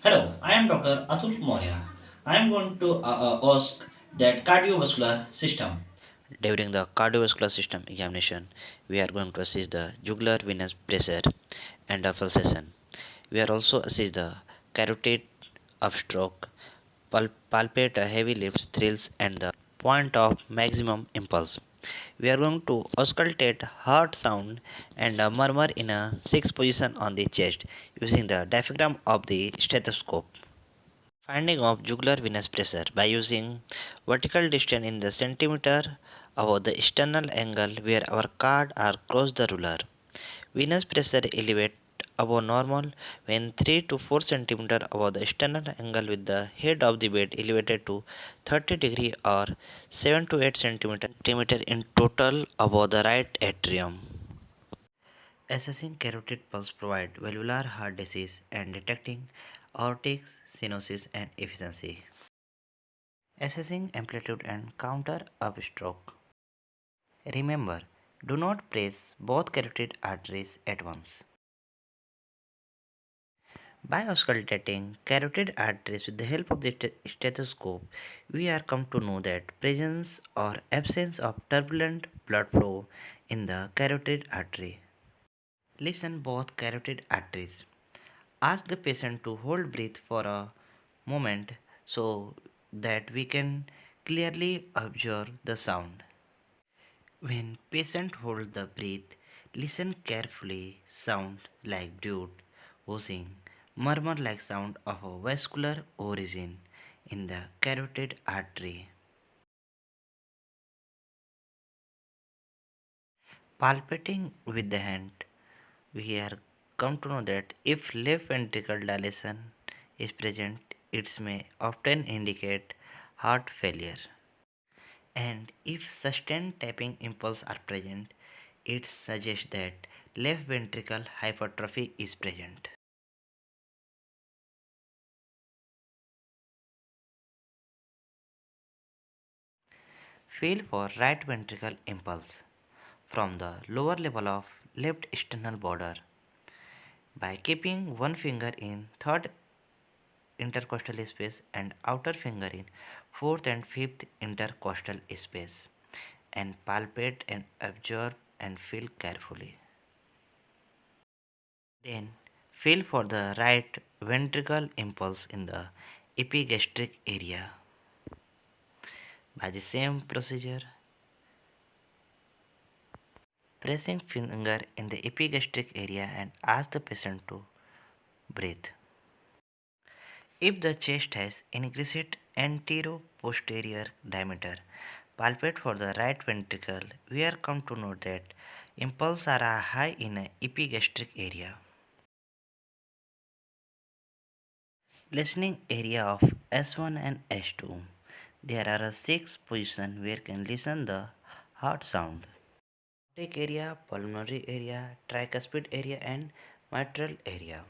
Hello, I am Dr. Atul Maurya. I am going to ask that cardiovascular system. During the cardiovascular system examination, we are going to assess the jugular venous pressure and the pulsation. We are also assess the carotid upstroke, palpate a heavy lifts, thrills, and the point of maximum impulse. We are going to auscultate heart sound and a murmur in a sixth position on the chest using the diaphragm of the stethoscope. Finding of jugular venous pressure by using vertical distance in the centimeter above the sternal angle where our card are cross the ruler. Venous pressure elevate above normal when 3 to 4 centimeter above the sternal angle with the head of the bed elevated to 30 degree or 7 to 8 centimeter in total above the right atrium. Assessing carotid pulse provide valvular heart disease and detecting aortic stenosis and efficiency. Assessing amplitude and counter upstroke. Remember, do not press both carotid arteries at once. By auscultating carotid arteries with the help of the stethoscope, we are come to know that presence or absence of turbulent blood flow in the carotid artery. Listen both carotid arteries. Ask the patient to hold breath for a moment so that we can clearly observe the sound. When patient hold the breath, listen carefully. Sound like dude, whooshing, murmur like sound of a vascular origin in the carotid artery. Palpating with the hand, we are come to know that if left ventricle dilation is present, it may often indicate heart failure. And if sustained tapping impulse are present, it suggests that left ventricle hypertrophy is present. Feel for right ventricle impulse from the lower level of left sternal border by keeping one finger in third intercostal space and outer finger in fourth and fifth intercostal space and palpate and observe and feel carefully. Then feel for the right ventricle impulse in the epigastric area. By the same procedure, pressing finger in the epigastric area and ask the patient to breathe. If the chest has increased antero-posterior diameter, palpate for the right ventricle. We are come to note that impulses are high in the epigastric area. Listening area of S1 and S2. There are six positions where can listen the heart sound. Aortic area, pulmonary area, tricuspid area and mitral area.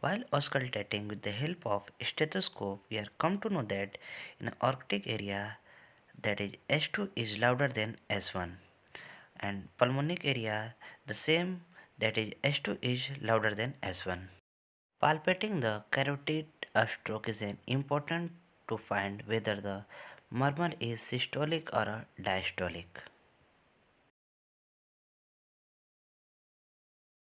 While auscultating with the help of stethoscope, we are come to know that in aortic area that is S2 is louder than S1 and pulmonic area the same that is S2 is louder than S1. Palpating the carotid stroke is an important to find whether the murmur is systolic or diastolic.